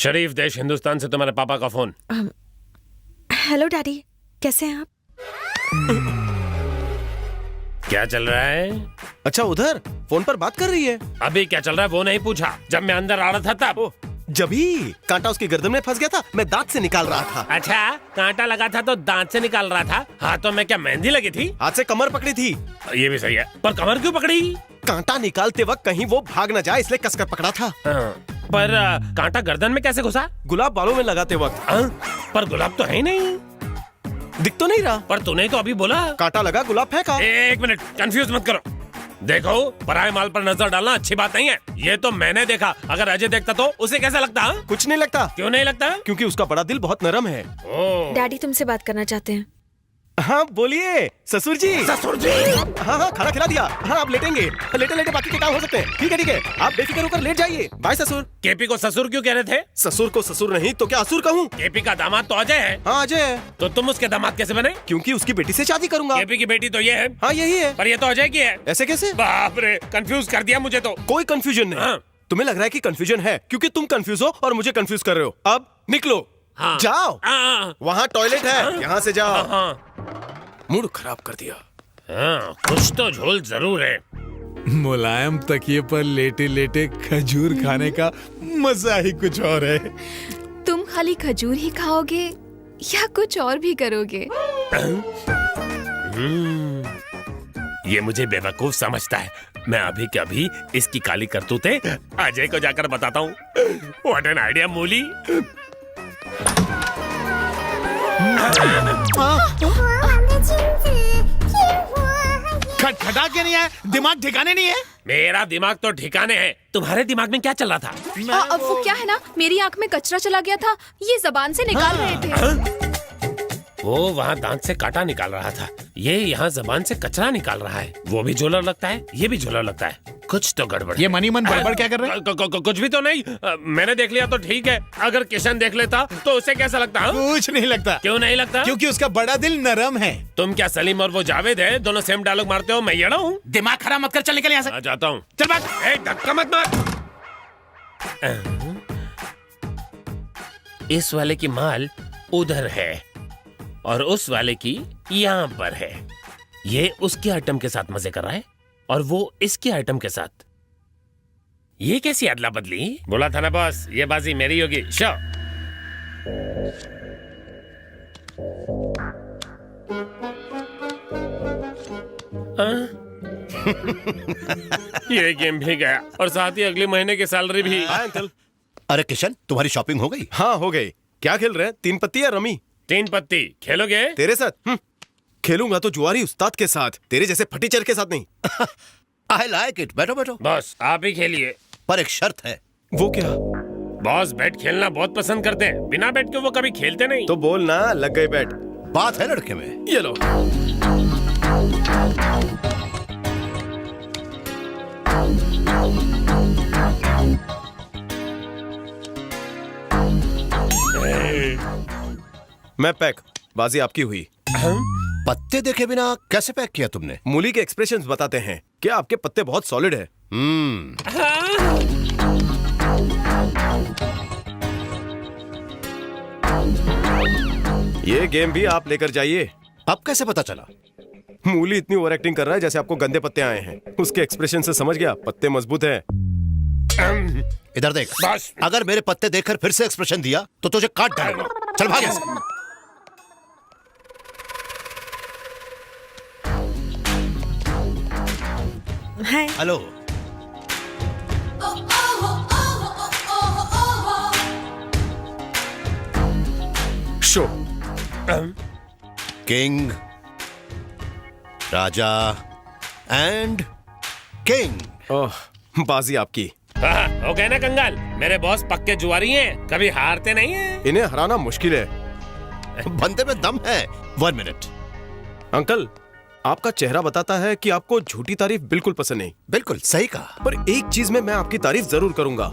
शरीफ देश हिंदुस्तान से तुम्हारे पापा का फोन। हेलो डैडी, कैसे हैं आप? क्या चल रहा है? अच्छा, उधर फोन पर बात कर रही है। अभी क्या चल रहा है वो नहीं पूछा, जब मैं अंदर आ रहा था तब। जभी कांटा उसकी गर्दन में फंस गया था, मैं दांत से निकाल रहा था। अच्छा, कांटा लगा था तो दांत से निकाल रहा था। हाथों में क्या मेहंदी लगी थी? हाथ से कमर पकड़ी थी। ये भी सही है, पर कमर क्यों पकड़ी? कांटा निकालते वक्त कहीं वो भाग न जाए इसलिए कसकर पकड़ा था। पर कांटा गर्दन में कैसे घुसा? गुलाब बालों में लगाते वक्त। पर गुलाब तो है ही नहीं। दिख तो नहीं रहा। पर तूने तो अभी बोला कांटा लगा, गुलाब फेंका। एक मिनट, कंफ्यूज मत करो। देखो, पराये माल पर नजर डालना अच्छी बात नहीं है। ये तो मैंने देखा, अगर अजय देखता तो उसे कैसा लगता? कुछ नहीं लगता। क्यों नहीं लगता? क्योंकि उसका बड़ा दिल बहुत नरम है। डैडी तुमसे बात करना चाहते हैं। हाँ बोलिए ससुर जी। ससुर जी? हाँ, खाना खिला दिया। हाँ, आप लेटेंगे। लेटे लेटे बाकी के काम हो सकते हैं। ठीक है, आप बेफिक्र होकर लेट जाइए। बाय ससुर। केपी को ससुर क्यों कह रहे थे? ससुर को ससुर नहीं तो क्या असुर कहूँ? केपी का दामाद तो अजय है। हाँ, अजय है। तो तुम उसके दामाद कैसे बने? क्योंकि उसकी बेटी से शादी करूंगा। केपी की बेटी तो ये है। हाँ, यही है। पर ये तो अजय की है। ऐसे कैसे? बाप रे, कंफ्यूज कर दिया मुझे तो। कोई कंफ्यूजन नहीं। हाँ। तुम्हें लग रहा है कि कंफ्यूजन है क्योंकि तुम कंफ्यूज हो और मुझे कंफ्यूज कर रहे हो। अब निकलो। हाँ। जाओ। हाँ। वहाँ टॉयलेट है, यहाँ से जाओ। हाँ। मूड खराब कर दिया। हाँ, कुछ तो झोल जरूर है। मुलायम तकिए पर लेटे लेटे खजूर खाने का मजा ही कुछ और है। तुम खाली खजूर ही खाओगे या कुछ और भी करोगे? ये मुझे बेवकूफ समझता है। मैं अभी के अभी इसकी काली करतूतें अजय को जाकर बताता हूँ। व्हाट एन आइडिया मूली। खटखटा के नहीं है, दिमाग ठिकाने नहीं है। मेरा दिमाग तो ठिकाने है। तुम्हारे दिमाग में क्या चल रहा था? अब वो क्या है ना, मेरी आंख में कचरा चला गया था, ये जबान से निकाल रहे थे। वो वहाँ दांत से कांटा निकाल रहा था, ये यहाँ जबान से कचरा निकाल रहा है। वो भी झोलर लगता है, ये भी झोलर लगता है। कुछ तो गड़बड़। ये मनी मन बड़बड़ क्या कर रहे हैं? कुछ भी तो नहीं। मैंने देख लिया तो ठीक है, अगर किशन देख लेता तो उसे कैसा लगता? कुछ नहीं लगता। क्यों नहीं लगता? क्योंकि उसका बड़ा दिल नरम है। तुम क्या सलीम और वो जावेद है, दोनों सेम डायलॉग मारते हो? मैं येड़ा हूँ? दिमाग खराब मत कर, चल निकल यहाँ से। आ जाता हूँ। चल भाग। धक्का मत मार। इस वाले की माल उधर है और उस वाले की यहाँ पर है। ये उसके आइटम के साथ मजे कर रहा है और वो इसके आइटम के साथ। ये कैसी अदला बदली? बोला था ना बॉस, ये बाजी मेरी होगी। शो। ये गेम भी गया और साथ ही अगले महीने की सैलरी भी। हाँ अंकल। अरे किशन, तुम्हारी शॉपिंग हो गई? हाँ, हो गई। क्या खेल रहे हैं? 3 पत्ती या रमी? 3 पत्ती खेलोगे? तेरे साथ? खेलूंगा तो जुआरी उस्ताद के साथ, तेरे जैसे फटीचर के साथ नहीं। I like it. बैठो बैठो। बॉस आप ही खेलिए। पर एक शर्त है। वो क्या? बॉस बैट खेलना बहुत पसंद करते हैं, बिना बैट के वो कभी खेलते नहीं। तो बोल ना, लग गई बैट। बात है लड़के में। ये लो। मैं पैक। बाजी आपकी हुई। पत्ते देखे बिना कैसे पैक किया तुमने? मूली के एक्सप्रेशंस बताते हैं कि आपके पत्ते बहुत सॉलिड है। ये गेम भी आप लेकर जाइए। अब कैसे पता चला? मूली इतनी ओवर एक्टिंग कर रहा है जैसे आपको गंदे पत्ते आए हैं। उसके एक्सप्रेशन से समझ गया पत्ते मजबूत हैं। इधर देख। बस। अगर मेरे पत्ते देखकर फिर से एक्सप्रेशन दिया तो तुझे काट डालूंगा। चल भाग यहाँ से। हाय। हेलो। शो। किंग, राजा एंड किंग। ओह, बाजी आपकी। ओके ना कंगाल, मेरे बॉस पक्के जुआरी हैं, कभी हारते नहीं हैं। इन्हें हराना मुश्किल है। बंदे में दम है। 1 मिनट। अंकल, आपका चेहरा बताता है कि आपको झूठी तारीफ बिल्कुल पसंद नहीं। बिल्कुल सही कहा। पर एक चीज में मैं आपकी तारीफ जरूर करूंगा।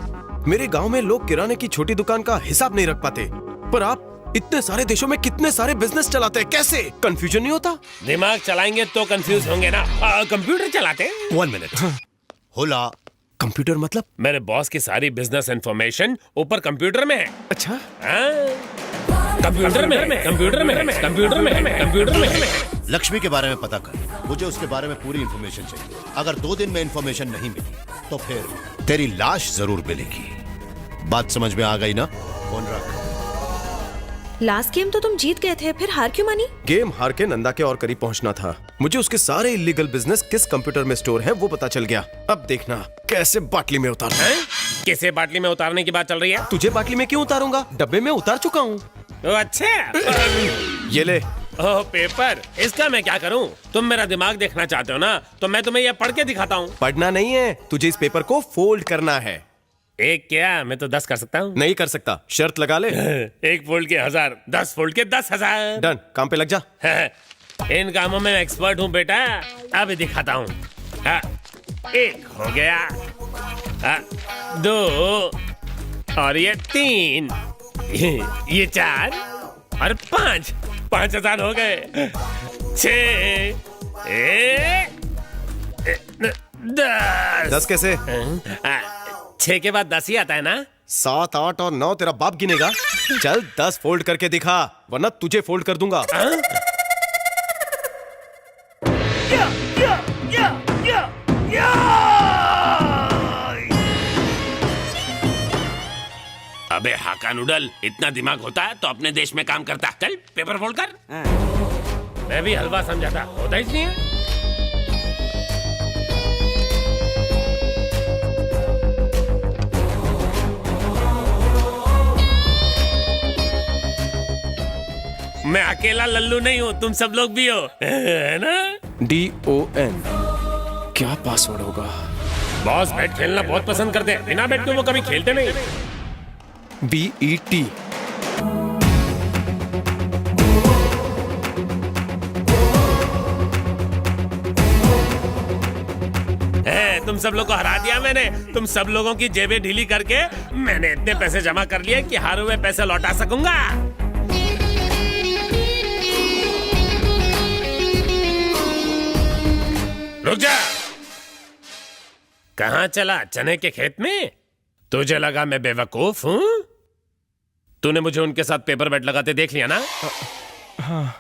मेरे गांव में लोग किराने की छोटी दुकान का हिसाब नहीं रख पाते, पर आप इतने सारे देशों में कितने सारे बिजनेस चलाते हैं। कैसे? कंफ्यूजन नहीं होता? दिमाग चलाएंगे तो कंफ्यूज होंगे ना। कंप्यूटर चलाते हैं। 1 मिनट। होला कंप्यूटर मतलब? मेरे बॉस की सारी बिजनेस इंफॉर्मेशन ऊपर कंप्यूटर में है। अच्छा, कंप्यूटर में, कंप्यूटर में, कंप्यूटर में, कंप्यूटर में। लक्ष्मी के बारे में पता कर, मुझे उसके बारे में पूरी इंफॉर्मेशन चाहिए। अगर 2 दिन में इंफॉर्मेशन नहीं मिली तो फिर तेरी लाश जरूर मिलेगी। बात समझ में आ गई ना? फोन रख। लास्ट गेम तो तुम जीत गए थे, फिर हार क्यों मानी? गेम हार के नंदा के और करीब पहुंचना था। मुझे उसके सारे इलीगल बिजनेस किस कंप्यूटर में स्टोर हैं वो पता चल गया। अब देखना कैसे बाटली में उतारना है। किसे बाटली में उतारने की बात चल रही है? तुझे बाटली में क्यों उतारूंगा? डब्बे में उतार चुका हूँ। अच्छा। ये ले। ओह, पेपर। इसका मैं क्या करूं? तुम मेरा दिमाग देखना चाहते हो ना, तो मैं तुम्हें यह पढ़ के दिखाता हूँ। पढ़ना नहीं है, तुझे इस पेपर को फोल्ड करना है। एक क्या, मैं तो 10 कर सकता हूँ। नहीं कर सकता, शर्त लगा ले। 1 फोल्ड के 1000, 10 फोल्ड के 10,000। डन, काम पे लग जा। इन कामों में एक्सपर्ट हूँ बेटा, अभी दिखाता हूँ। 1 हो गया, 2 और ये 3, ये 4 और 5, 5,000 हो गए। 6, 10। 10 कैसे? 6 के बाद 10 ही आता है ना? 7, 8 और 9 तेरा बाप गिनेगा। चल 10 फोल्ड करके दिखा, वरना तुझे फोल्ड कर दूंगा। अबे हाका नूडल, इतना दिमाग होता है तो अपने देश में काम करता। चल पेपर फोल्ड कर। मैं भी हलवा समझा था, होता ही नहीं है। मैं अकेला लल्लू नहीं हूँ, तुम सब लोग भी हो, है ना? DON क्या पासवर्ड होगा? बॉस बैट खेलना बहुत पसंद करते हैं, बिना बैट के वो कभी खेलते नहीं। BET तुम सब लोग को हरा दिया मैंने। तुम सब लोगों की जेबें ढीली करके मैंने इतने पैसे जमा कर लिए कि हारे हुए पैसे लौटा सकूंगा। रुक जा। कहां चला? चने के खेत में? तुझे लगा मैं बेवकूफ हूं? तूने मुझे उनके साथ पेपर बेट लगाते देख लिया ना?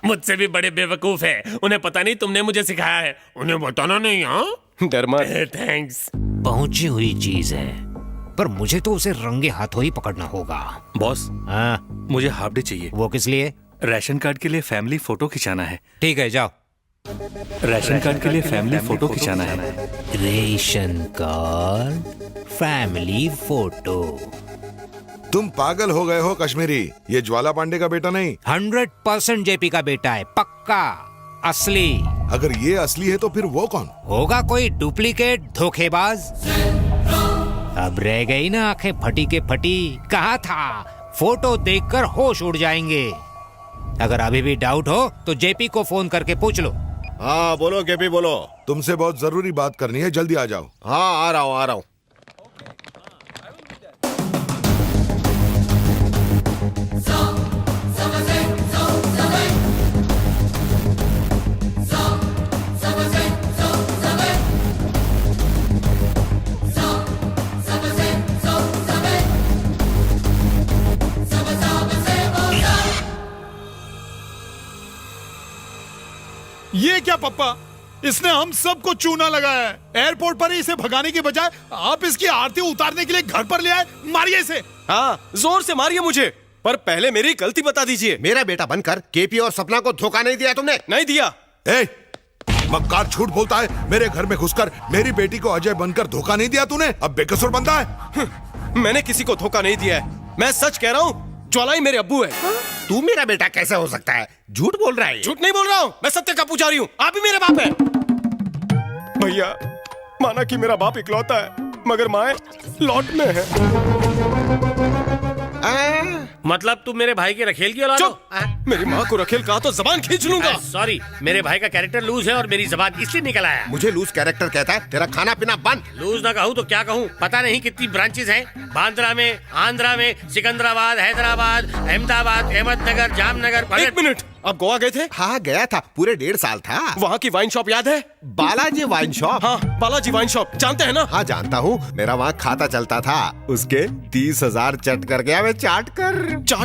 मुझसे भी बड़े बेवकूफ है। उन्हें पता नहीं तुमने मुझे सिखाया है। उन्हें बताना नहीं। हाँ, डर मत। थैंक्स। पहुंची हुई चीज है, पर मुझे तो उसे रंगे हाथों ही पकड़ना होगा। बॉस, हाँ, मुझे हाफ डे चाहिए। वो किस लिए? राशन कार्ड के लिए फैमिली फोटो खिंचाना है। ठीक है, जाओ। राशन कार्ड के लिए फैमिली फोटो खिंचाना है। Ration card, family photo. तुम पागल हो गए हो कश्मीरी, ये ज्वाला पांडे का बेटा नहीं। 100% जेपी का बेटा है, पक्का असली। अगर ये असली है तो फिर वो कौन होगा? कोई डुप्लीकेट धोखेबाज। अब रह गई ना आंखें फटी के फटी। कहा था फोटो देखकर होश उड़ जाएंगे। अगर अभी भी डाउट हो तो जेपी को फोन करके पूछ लो। हाँ बोलो केपी, बोलो। तुमसे बहुत जरूरी बात करनी है, जल्दी आ जाओ। हाँ आ रहा हूँ, आ रहा हूँ। ये क्या पप्पा, इसने हम सबको चूना लगाया है। एयरपोर्ट पर ही इसे भगाने की बजाय आप इसकी आरती उतारने के लिए घर पर ले आए। मारिए इसे। हाँ, जोर से मारिए मुझे, पर पहले मेरी गलती बता दीजिए। मेरा बेटा बनकर केपी और सपना को धोखा नहीं दिया तुमने। नहीं दिया। ए, मक्कार झूठ बोलता है। मेरे घर में घुसकर मेरी बेटी को अजय बनकर धोखा नहीं दिया तूने। अब बेकसूर बनता है। मैंने किसी को धोखा नहीं दिया है, मैं सच कह रहा हूँ। ज्वाला ही मेरे अब्बू है। तू मेरा बेटा कैसे हो सकता है? झूठ बोल रहा है। झूठ नहीं बोल रहा हूँ, मैं सत्य का पुजारी हूँ। आप ही मेरे बाप है। भैया, माना कि मेरा बाप इकलौता है, मगर माँ लौट में है। मतलब तू मेरे भाई के रखेल की औलाद हो? चुप! मेरी माँ को रखेल कहा तो जबान खींच लूंगा। सॉरी, मेरे भाई का कैरेक्टर लूज है और मेरी जबान इसलिए निकल आया। मुझे लूज कैरेक्टर कहता है? तेरा खाना पीना बंद। लूज ना कहूँ तो क्या कहूँ? पता नहीं कितनी ब्रांचेस हैं। बांद्रा में, आंध्रा में, सिकंदराबाद, हैदराबाद, अहमदाबाद, अहमदनगर, जामनगर। एक मिनट, आप गोवा गए थे? हाँ गया था, पूरे 1.5 साल था। वहाँ की वाइन शॉप याद है? Balaji wine shop. हाँ, बालाजी वाइन शॉप जानते हैं ना? हाँ जानता हूँ, मेरा वहाँ खाता चलता था। उसके 30,000 चट कर गया मैं, चाट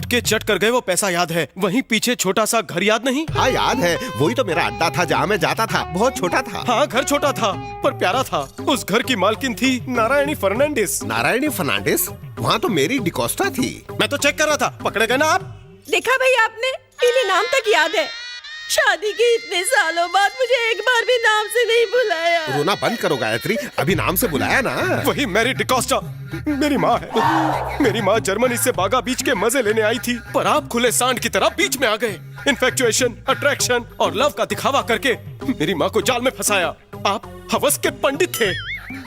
के चट कर गए, वो पैसा याद है। वहीं पीछे छोटा सा घर याद नहीं? हाँ याद है, वही तो मेरा अड्डा था जहाँ मैं जाता था। बहुत छोटा था। हाँ, घर छोटा था पर प्यारा था। उस घर की मालकिन थी नारायणी फर्नांडिस। नारायणी फर्नांडिस? वहाँ तो मेरी डिकोस्टा थी। मैं तो चेक कर रहा था। पकड़े गए ना आप? देखा भाई आपने, इन्हें नाम तक याद है। शादी के इतने सालों बाद मुझे एक बार भी नाम से नहीं बुलाया। रोना बंद करो गायत्री, अभी नाम से बुलाया ना। वही मैरी डिकोस्टा मेरी माँ है। मेरी माँ जर्मनी से बागा बीच के मजे लेने आई थी, पर आप खुले सांड की तरह बीच में आ गए। इन्फेक्चुएशन, अट्रैक्शन और लव का दिखावा करके मेरी माँ को जाल में फंसाया। आप हवस के पंडित थे।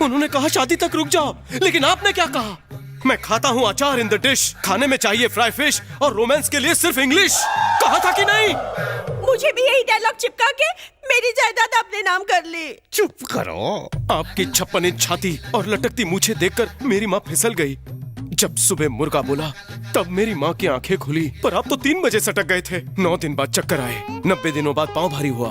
उन्होंने कहा शादी तक रुक जाओ, लेकिन आपने क्या कहा? मैं खाता हूँ अचार इन द डिश, खाने में चाहिए फ्राई फिश और रोमांस के लिए सिर्फ इंग्लिश। कहा था कि नहीं? मुझे भी यही डायलॉग चिपका के मेरी जायदाद अपने नाम कर ली। चुप करो। आपकी 56 इंच छाती और लटकती मूछें देखकर मेरी माँ फिसल गई। जब सुबह मुर्गा बोला तब मेरी माँ की आंखें खुली, पर आप तो 3 बजे सटक गए थे। 9 दिन बाद चक्कर आए, 90 दिनों बाद पाँव भारी हुआ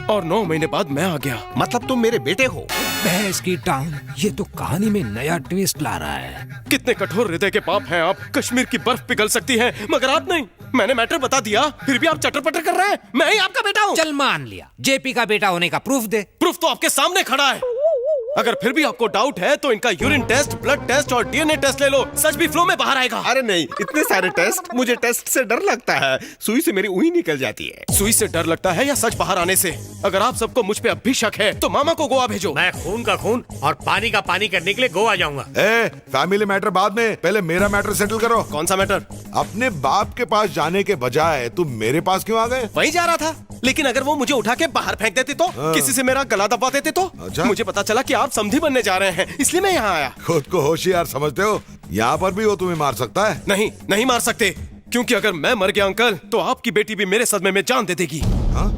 और 9 महीने बाद मैं आ गया। मतलब तुम मेरे बेटे हो? भैंस की टांग, ये तो कहानी में नया ट्विस्ट ला रहा है। कितने कठोर हृदय के पाप हैं आप। कश्मीर की बर्फ पिघल सकती है मगर आप नहीं। मैंने मैटर बता दिया, फिर भी आप चटर पटर कर रहे हैं। मैं ही आपका बेटा हूँ। चल मान लिया, जेपी का बेटा होने का प्रूफ दे। प्रूफ तो आपके सामने खड़ा है। अगर फिर भी आपको डाउट है तो इनका यूरिन टेस्ट, ब्लड टेस्ट और डीएनए टेस्ट ले लो। सच भी फ्लो में बाहर आएगा। अरे नहीं, इतने सारे टेस्ट, मुझे टेस्ट से डर लगता है। सुई से मेरी उंगली निकल जाती है। सुई से डर लगता है या सच बाहर आने से? अगर आप सबको मुझ पे अब भी शक है तो मामा को गोवा भेजो। मैं खून का खून और पानी का पानी करने के लिए गोवा जाऊंगा। फैमिली मैटर बाद में, पहले मेरा मैटर सेटल करो। कौन सा मैटर? अपने बाप के पास जाने के बजाय तुम मेरे पास क्यों आ गए? वही जा रहा था, लेकिन अगर वो मुझे उठा के बाहर फेंक देते तो, किसी से मेरा गला दबा देते तो। अच्छा। मुझे पता चला कि आप समधी बनने जा रहे हैं, इसलिए मैं यहाँ आया। खुद को होशियार समझते हो? यहाँ पर भी वो तुम्हें मार सकता है। नहीं मार सकते, क्योंकि अगर मैं मर गया अंकल तो आपकी बेटी भी मेरे सदमे में जान दे देगी। हाँ?